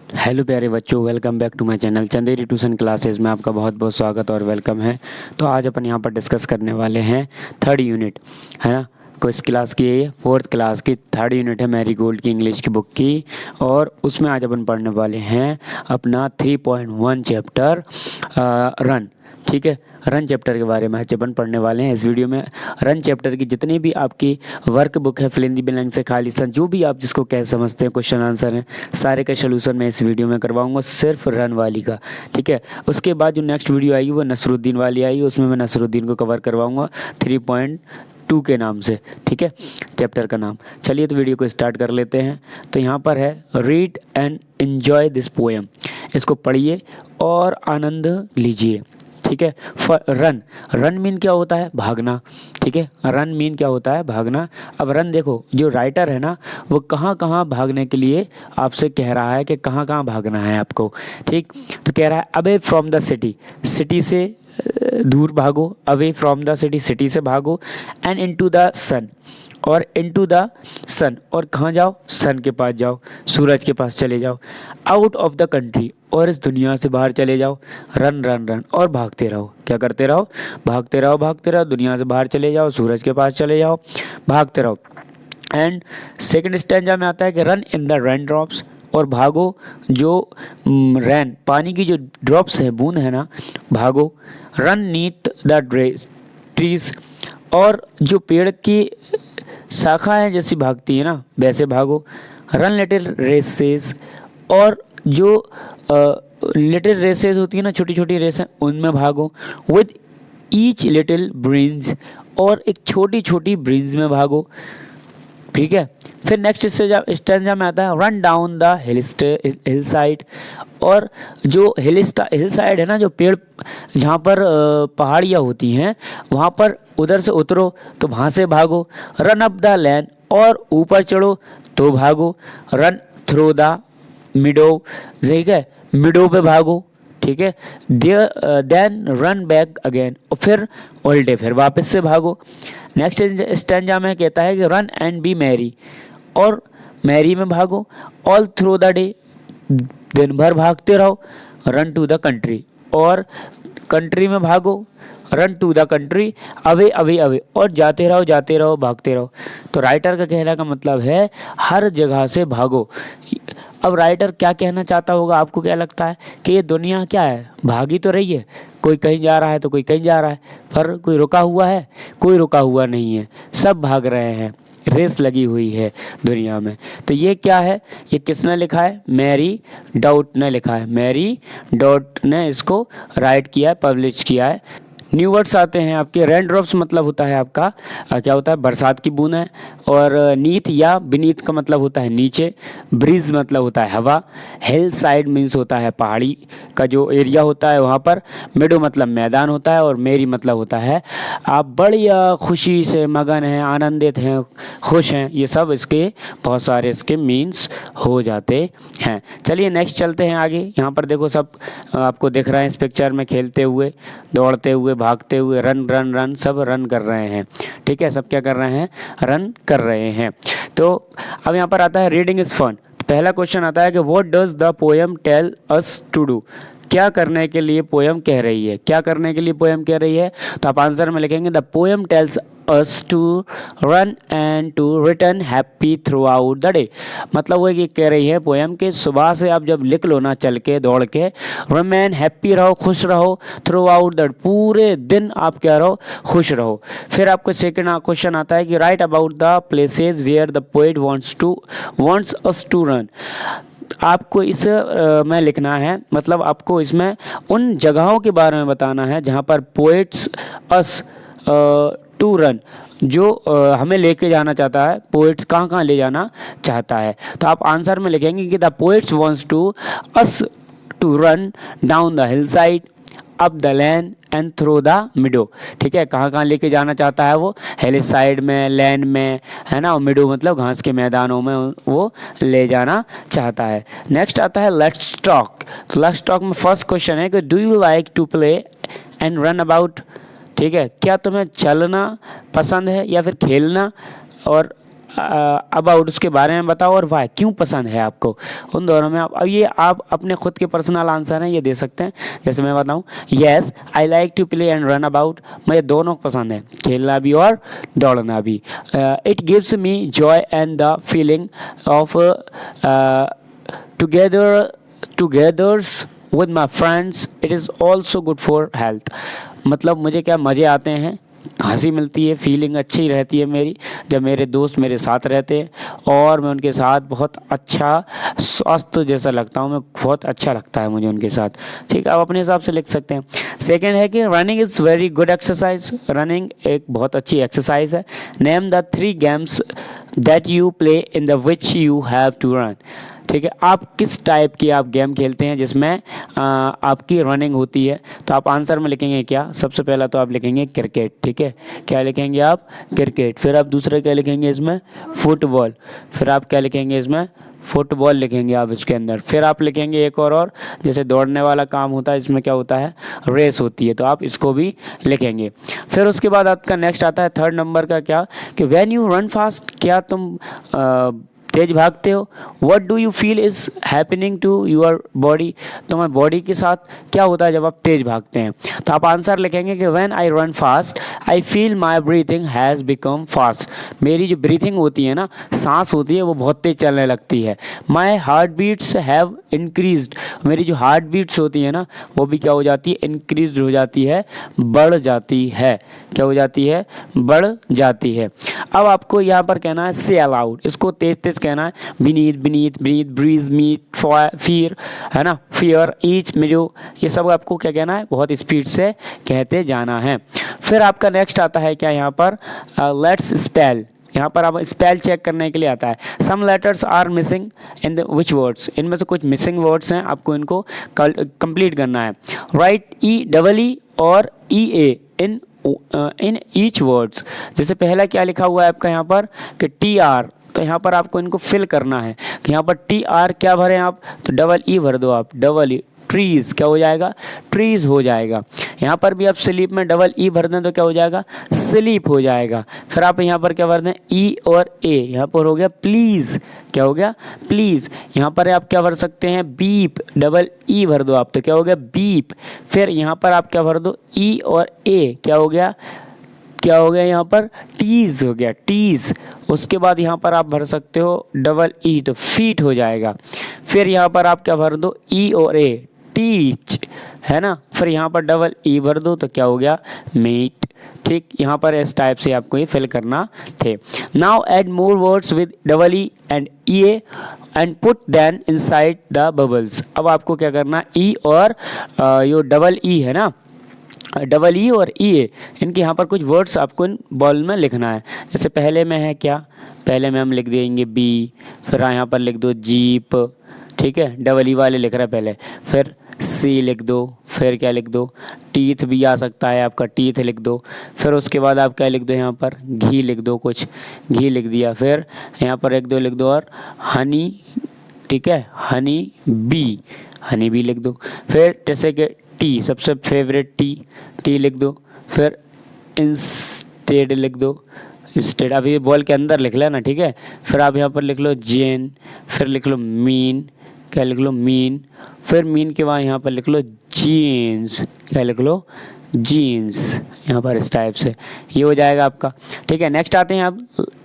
Hello प्यारे बच्चों, welcome back to my channel Chanderi tuition classes में आपका बहुत बहुत स्वागत और वेलकम है। तो आज अपन यहाँ पर डिस्कस करने वाले हैं थर्ड यूनिट, है ना। किस क्लास की है ये? फोर्थ क्लास की थर्ड यूनिट है मैरी गोल्ड की इंग्लिश की बुक की। और उसमें आज अपन पढ़ने वाले हैं अपना 3.1 चैप्टर रन। ठीक है, रन चैप्टर के बारे में आज अपन पढ़ने वाले हैं इस वीडियो में। रन चैप्टर की जितनी भी आपकी वर्क बुक है, फिल इन द ब्लैंक से खाली स्थान, जो भी आप जिसको कह समझते हैं क्वेश्चन आंसर हैं, सारे का सोल्यूशन मैं इस वीडियो में करवाऊंगा, सिर्फ रन वाली का। ठीक है, उसके बाद जो नेक्स्ट वीडियो आएगी वो नसरुद्दीन वाली आएगी, उसमें मैं नसरुद्दीन को कवर करवाऊंगा 3.2 के नाम से। ठीक है, चैप्टर का नाम। चलिए तो वीडियो को स्टार्ट कर लेते हैं। तो यहाँ पर है read and enjoy this poem, इसको पढ़िए और आनंद लीजिए। ठीक है, रन, रन मीन क्या होता है? भागना। ठीक है, रन मीन क्या होता है? भागना। अब रन देखो, जो राइटर है ना, वो कहाँ कहाँ भागने के लिए आपसे कह रहा है कि कहाँ कहाँ भागना है आपको। ठीक, तो कह रहा है away from the city, city से दूर भागो, away from the city, city से भागो, एंड इनटू द सन, और इनटू द सन, और कहाँ जाओ? सन के पास जाओ, सूरज के पास चले जाओ। आउट ऑफ द कंट्री, और इस दुनिया से बाहर चले जाओ। रन रन रन, और भागते रहो। क्या करते रहो? भागते रहो, भागते रहो, दुनिया से बाहर चले जाओ, सूरज के पास चले जाओ, भागते रहो। एंड सेकंड स्टैंजा में आता है कि run in the rain drops, और भागो जो रैन, पानी की जो ड्रॉप्स है, बूंद है ना, भागो। रन नीथ द ट्रीज, और जो पेड़ की शाखा है जैसी भागती है ना, वैसे भागो। रन लिटिल रेसेस, और जो लिटिल रेसेस होती है ना, छोटी छोटी रेसें, उनमें भागो। विद ईच लिटिल ब्रिंज, और एक छोटी छोटी ब्रिंज में भागो। ठीक है, फिर नेक्स्ट स्टेंजा में आता है run down the hill side, और जो हिल साइड है ना, जो पेड़ जहाँ पर पहाड़ियाँ होती हैं, वहाँ पर उधर से उतरो तो वहाँ से भागो। रन अप द लैन, और ऊपर चढ़ो तो भागो। रन थ्रू द मिडो, ठीक है, मिडो पे भागो। ठीक है, देन रन बैक अगेन, और फिर उल्टे फिर वापस से भागो। नेक्स्ट स्टैंजा में कहता है कि रन एंड बी मैरी, और मैरी में भागो। ऑल थ्रू द डे, दिन भर भागते रहो। रन टू द कंट्री, और कंट्री में भागो। Run to the country, away away away, और जाते रहो, भागते रहो। तो राइटर का कहने का मतलब है हर जगह से भागो। अब राइटर क्या कहना चाहता होगा? आपको क्या लगता है कि ये दुनिया क्या है? भागी तो रही है, कोई कहीं जा रहा है तो कोई कहीं जा रहा है, पर कोई रुका हुआ है? कोई रुका हुआ नहीं है, सब भाग रहे हैं, रेस लगी हुई है दुनिया में। तो ये क्या है? ये किसने लिखा है? मैरी डॉट ने लिखा है। मैरी डॉट ने इसको राइट किया है, पब्लिश किया है। न्यू वर्ड्स आते हैं आपके। रेन ड्रॉप्स मतलब होता है आपका क्या होता है? बरसात की बूंद है। और नीथ या बीनीथ का मतलब होता है नीचे। ब्रीज मतलब होता है हवा। हिल साइड मीन्स होता है पहाड़ी का जो एरिया होता है वहाँ पर। मिडो मतलब मैदान होता है। और मेरी मतलब होता है आप बढ़िया खुशी से मगन हैं, आनंदित हैं, खुश हैं। ये सब इसके बहुत सारे इसके मीन्स हो जाते हैं। चलिए नेक्स्ट चलते हैं आगे। यहाँ पर देखो सब आपको दिख रहा है इस पिक्चर में, खेलते हुए, दौड़ते हुए, भागते हुए, रन रन रन, सब रन कर रहे हैं। ठीक है, सब क्या कर रहे हैं? रन कर रहे हैं। तो अब यहाँ पर आता है रीडिंग इज फन। पहला क्वेश्चन आता है कि what does the poem tell us to do? क्या करने के लिए पोएम कह रही है? क्या करने के लिए पोएम कह रही है? तो आप आंसर में लिखेंगे the poem tells us to run and to return happy throughout the day. मतलब वो ये कह रही है पोएम के सुबह से आप जब लिख लो ना, चल के दौड़ के, रिमेन हैप्पी रहो, खुश रहो, थ्रू आउट द, पूरे दिन आप क्या रहो? खुश रहो। फिर आपको सेकंड क्वेश्चन आता है कि write about the places where the poet wants us to run. आपको इस में लिखना है, मतलब आपको इसमें उन जगहों के बारे में बताना है जहाँ पर पोएट्स अस टू रन, जो हमें लेके जाना चाहता है। पोएट्स कहाँ कहाँ ले जाना चाहता है? तो आप आंसर में लिखेंगे कि the poets wants to us to run down the hill side, up the lane and through the meadow. ठीक है, कहाँ कहाँ लेके जाना चाहता है वो? हिल साइड में, लैन में, है ना, और मिडो मतलब घास के मैदानों में वो ले जाना चाहता है। नेक्स्ट आता है लेट्स टॉक। तो लेट्स टॉक में फर्स्ट क्वेश्चन है कि do you like to play and run about? ठीक है, क्या तुम्हें चलना पसंद है या फिर खेलना और अबाउट उसके बारे में बताओ और वाई क्यों पसंद है आपको। उन दोनों में आप अब ये आप अपने खुद के पर्सनल आंसर हैं ये दे सकते हैं। जैसे मैं बताऊं, yes I like to play and run about, मुझे दोनों पसंद है, खेलना भी और दौड़ना भी। It gives me joy and the feeling of togetherness with my friends, it is also good for health. मतलब मुझे क्या मज़े आते हैं, हंसी मिलती है, फीलिंग अच्छी रहती है मेरी जब मेरे दोस्त मेरे साथ रहते हैं और मैं उनके साथ बहुत अच्छा स्वास्थ्य जैसा लगता हूँ, मैं बहुत अच्छा लगता है मुझे उनके साथ। ठीक है, आप अपने हिसाब से लिख सकते हैं। सेकंड है कि running is very good exercise, running एक बहुत अच्छी एक्सरसाइज है। Name the 3 games that you play in the which you have to run. ठीक है, आप किस टाइप की आप गेम खेलते हैं जिसमें आपकी रनिंग होती है। तो आप आंसर में लिखेंगे क्या, सबसे पहला तो आप लिखेंगे क्रिकेट। ठीक है, क्या लिखेंगे आप, क्रिकेट। फिर आप दूसरा क्या लिखेंगे इसमें, फुटबॉल। फिर आप क्या लिखेंगे इसमें, फुटबॉल लिखेंगे आप इसके अंदर। फिर आप लिखेंगे एक और जैसे दौड़ने वाला काम होता है, इसमें क्या होता है, रेस होती है, तो आप इसको भी लिखेंगे। फिर उसके बाद आपका नेक्स्ट आता है 3rd नंबर का, क्या कि व्हेन यू रन फास्ट, क्या तुम तेज भागते हो। What do you feel is happening to your body, तुम्हारी बॉडी के साथ क्या होता है जब आप तेज भागते हैं। तो आप आंसर लिखेंगे कि when I run fast I feel my breathing has become fast, मेरी जो ब्रीथिंग होती है ना, सांस होती है वो बहुत तेज चलने लगती है। My heart beats have increased, मेरी जो हार्ट बीट्स होती है ना वो भी क्या हो जाती है, इंक्रीज हो जाती है, बढ़ जाती है। क्या हो जाती है, बढ़ जाती है। अब आपको यहाँ पर कहना है से अलाउड, इसको तेज तेज कहना है, beneath beneath breath breeze meet fear, है ना, फियर ईच मिलो, ये सब आपको क्या कहना है, बहुत स्पीड से कहते जाना है। फिर आपका नेक्स्ट आता है क्या यहाँ पर, लेट्स स्पेल। यहाँ पर आप स्पेल चेक करने के लिए आता है। Some letters are missing in the which words, इनमें से कुछ मिसिंग वर्ड्स हैं, आपको इनको कंप्लीट करना है। राइट ई डबल ई और ई ए इन ईच वर्ड्स। जैसे पहला क्या लिखा हुआ है आपका यहाँ पर कि टी आर, तो यहाँ पर आपको इनको फिल करना है कि यहाँ पर टी आर क्या भरें आप, तो डबल ई भर दो आप, डबल ई, ट्रीज क्या हो जाएगा, ट्रीज हो जाएगा। यहाँ पर भी आप स्लीप में डबल ई भर दें तो क्या हो जाएगा, स्लीप हो जाएगा। फिर आप यहाँ पर क्या भर दें, ई और ए, यहाँ पर हो गया प्लीज़, क्या हो गया, प्लीज़। यहाँ पर आप क्या भर सकते हैं, बीप, डबल ई भर दो आप, तो क्या हो गया, बीप। फिर यहाँ पर आप क्या भर दो, ई और ए, क्या हो गया, क्या हो गया यहाँ पर, टीज हो गया, टीज। उसके बाद यहाँ पर आप भर सकते हो डबल ई, तो फीट हो जाएगा। फिर यहाँ पर आप क्या भर दो, ई और ए, टीच, है ना। फिर यहाँ पर डबल ई भर दो तो क्या हो गया, मीट। ठीक, यहाँ पर इस टाइप से आपको ये फिल करना थे। Now add more words with double E and E A and put then inside the bubbles. अब आपको क्या करना, ई और यो डबल ई है ना, डबल ई और ई ए, इनके यहाँ पर कुछ वर्ड्स आपको इन बॉल में लिखना है। जैसे पहले में है क्या, पहले में हम लिख देंगे बी, फिर यहाँ पर लिख दो जीप, ठीक है, डबल ई वाले लिख रहे हैं पहले। फिर सी लिख दो, फिर क्या लिख दो, टीथ भी आ सकता है आपका, टीथ लिख दो। फिर उसके बाद आप क्या लिख दो, यहाँ पर घी लिख दो, कुछ घी लिख दिया। फिर यहाँ पर एक दो लिख दो और हनी, ठीक है, हनी बी, हनी बी लिख दो। फिर जैसे कि टी, सबसे फेवरेट टी, टी लिख दो। फिर इंस्टेड लिख दो, इंस्टेड, अभी बॉल के अंदर लिख लेना, ठीक है। फिर आप यहाँ पर लिख लो जेन, फिर लिख लो मीन, क्या लिख लो, मीन। फिर मीन के बाद यहाँ पर लिख लो जीन्स, क्या लिख लो, जीन्स, यहाँ पर इस टाइप से ये हो जाएगा आपका। ठीक है, नेक्स्ट आते हैं आप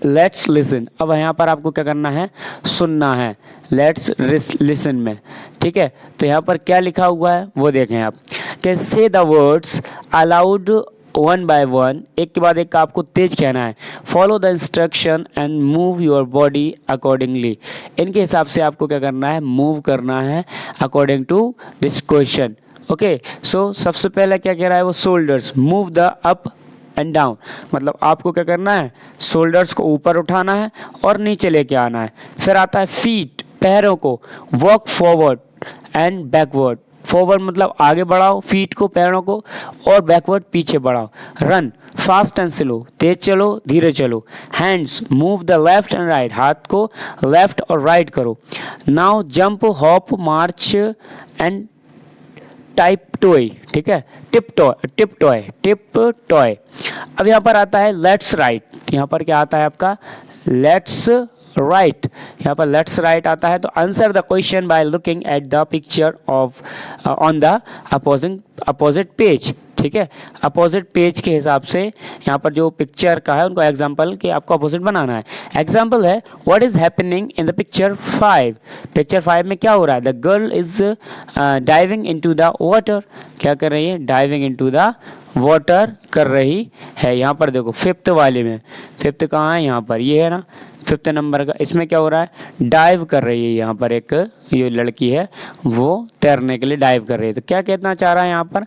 लेट्स लिसन। अब यहाँ पर आपको क्या करना है, सुनना है, लेट्स लिसन में, ठीक है। तो यहाँ पर क्या लिखा हुआ है वो देखें आप, कि से the words allowed one by one, एक के बाद एक आपको तेज कहना है। Follow the instruction and move your body accordingly, इनके हिसाब से आपको क्या करना है, मूव करना है according to this question. Okay, so सबसे पहले क्या कह रहा है वो, shoulders move the up and down, मतलब आपको क्या करना है, शोल्डर्स को ऊपर उठाना है और नीचे लेके आना है। फिर आता है फीट, पैरों को, walk forward and backward, forward मतलब आगे बढ़ाओ फीट को, पैरों को, और बैकवर्ड पीछे बढ़ाओ। रन फास्ट एंड स्लो, तेज चलो धीरे चलो। Hands move the left and right, हाथ को लेफ्ट और राइट करो। Now jump hop March and type toy, ठीक है, टिप टॉय। अब यहाँ पर आता है लेट्स राइट, यहाँ पर क्या आता है आपका, लेट्स राइट, यहाँ पर लेट्स राइट आता है। तो answer the question by looking at the picture of on the opposite page. ठीक है, अपोजिट पेज के हिसाब से यहाँ पर जो पिक्चर का है उनको एग्जाम्पल के आपको अपोजिट बनाना है। एग्जाम्पल है what is happening in the picture 5। Picture 5 में क्या हो रहा है? The girl is diving into the water. क्या कर रही है? डाइविंग इनटू द वाटर कर रही है। यहाँ पर देखो फिफ्थ वाले में, फिफ्थ कहाँ है? यहाँ पर ये है ना फिफ्थ नंबर का। इसमें क्या हो रहा है? डाइव कर रही है। यहाँ पर एक ये लड़की है वो तैरने के लिए डाइव कर रही है। तो क्या कहना चाह रहा है यहाँ पर?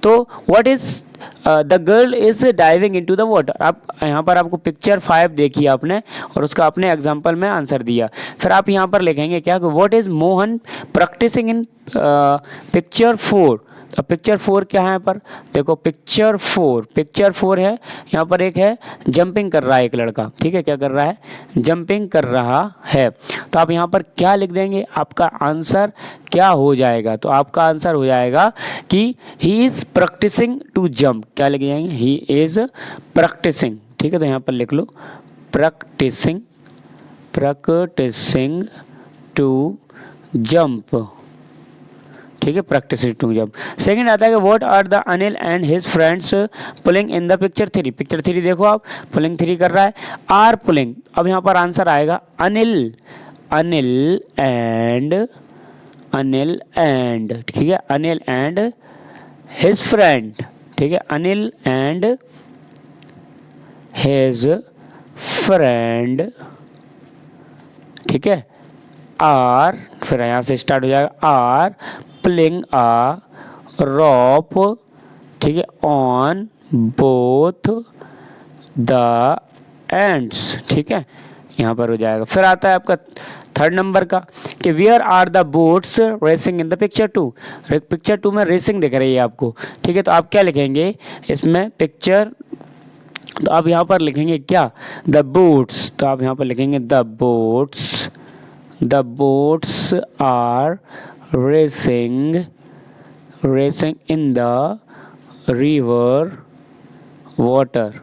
तो what is the girl is diving into the water. आप यहाँ पर आपको पिक्चर 5 देखी आपने और उसका अपने एग्जाम्पल में आंसर दिया। फिर आप यहाँ पर लिखेंगे क्या? What is Mohan practising in picture 4। तो पिक्चर 4 क्या है? पर देखो पिक्चर 4 है। यहाँ पर एक है जंपिंग कर रहा है एक लड़का। ठीक है, क्या कर रहा है? जंपिंग कर रहा है। तो आप यहाँ पर क्या लिख देंगे? आपका आंसर क्या हो जाएगा? तो आपका आंसर हो जाएगा कि he is practising to jump. क्या लिख जाएंगे? He is practising. ठीक है, तो यहाँ पर लिख लो प्रैक्टिसिंग टू जंप। ठीक है, प्रैक्टिस टू जंप। सेकंड आता है कि what are the Anil and his friends pulling in the picture 3। Picture 3 देखो आप, पुलिंग 3 कर रहा है, आर पुलिंग। अब यहाँ पर आंसर आएगा अनिल एंड ठीक है, अनिल एंड हिज फ्रेंड। ठीक है, अनिल एंड हिज फ्रेंड। ठीक है, आर, फिर यहाँ से स्टार्ट हो जाएगा आर प्लेइंग अ रोप। ठीक है, ऑन बोथ द एंड्स। ठीक है, यहाँ पर हो जाएगा। फिर आता है आपका थर्ड नंबर का कि where are the boats racing in the picture 2। Picture 2 में रेसिंग दिख रही है आपको। ठीक है, तो आप क्या लिखेंगे इसमें? पिक्चर, तो आप यहाँ पर लिखेंगे क्या? The boats. तो आप यहाँ पर लिखेंगे the boats are racing in the river water.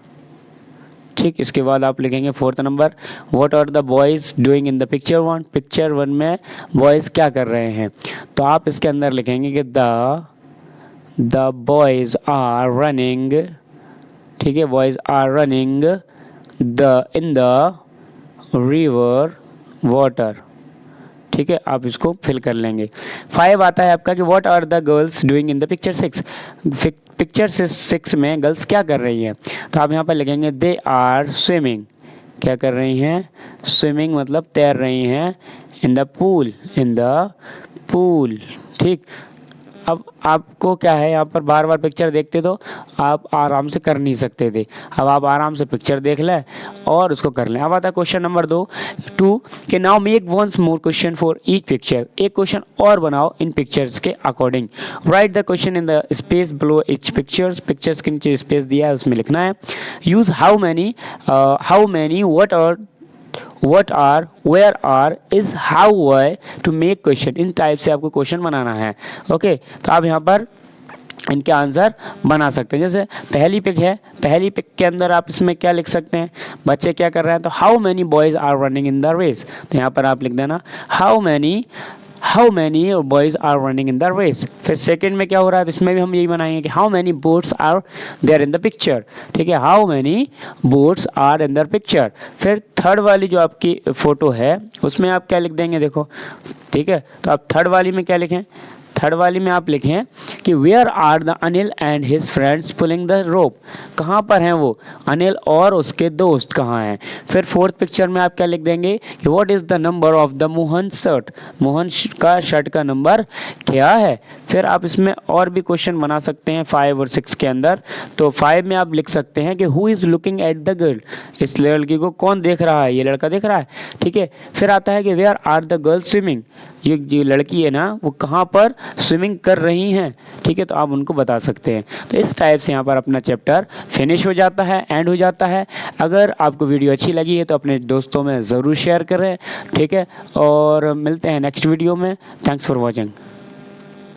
ठीक, इसके बाद आप लिखेंगे fourth number what are the boys doing in the picture 1। Picture 1 में बॉयज क्या कर रहे हैं? तो आप इसके अंदर लिखेंगे कि द बॉयज आर रनिंग। ठीक है, boys are running in the river water. ठीक है, आप इसको फिल कर लेंगे। 5 आता है आपका कि what are the girls doing in the picture 6। Picture 6 में गर्ल्स क्या कर रही हैं? तो आप यहाँ पर लिखेंगे दे आर स्विमिंग। क्या कर रही हैं? स्विमिंग मतलब तैर रही हैं इन द पूल। ठीक, अब आपको क्या है, यहाँ पर बार बार पिक्चर देखते तो आप आराम से कर नहीं सकते थे। अब आप आराम से पिक्चर देख लें और उसको कर लें। अब आता है क्वेश्चन नंबर 2 कि now make once more question for each picture. एक क्वेश्चन और बनाओ इन पिक्चर्स के according. Write the question in the space below each pictures. Pictures के नीचे स्पेस दिया है उसमें लिखना है। Use how many what are, where are, is, how, why to make question। In type से आपको क्वेश्चन बनाना है। ओके, तो आप यहाँ पर इनके आंसर बना सकते हैं। जैसे पहली पिक है, पहली पिक के अंदर आप इसमें क्या लिख सकते हैं? बच्चे क्या कर रहे हैं? तो how many boys are running in the race. तो यहाँ पर आप लिख देना how many boys are running in the race. फिर सेकंड में क्या हो रहा है? तो इसमें भी हम यही बनाएंगे कि how many boats are there in the picture. ठीक है, how many boats are in the picture. फिर थर्ड वाली जो आपकी फोटो है उसमें आप क्या लिख देंगे? देखो, ठीक है, तो आप थर्ड वाली में क्या लिखें? थर्ड वाली में आप लिखें कि where are the Anil and his friends pulling the rope. कहाँ पर हैं वो? अनिल और उसके दोस्त कहाँ हैं? फिर फोर्थ पिक्चर में आप क्या लिख देंगे कि what is the number of the Mohan shirt. Mohan का शर्ट का नंबर क्या है? फिर आप इसमें और भी क्वेश्चन बना सकते हैं 5 और 6 के अंदर। तो 5 में आप लिख सकते हैं कि who is looking at the girl. इस लड़की को कौन देख रहा है? ये लड़का देख रहा है। ठीक है, फिर आता है कि where are the girls swimming. ये जो लड़की है ना वो कहाँ पर स्विमिंग कर रही हैं। ठीक है, तो आप उनको बता सकते हैं। तो इस टाइप से यहाँ पर अपना चैप्टर फिनिश हो जाता है, एंड हो जाता है। अगर आपको वीडियो अच्छी लगी है तो अपने दोस्तों में ज़रूर शेयर करें। ठीक है, और मिलते हैं नेक्स्ट वीडियो में। Thanks for watching.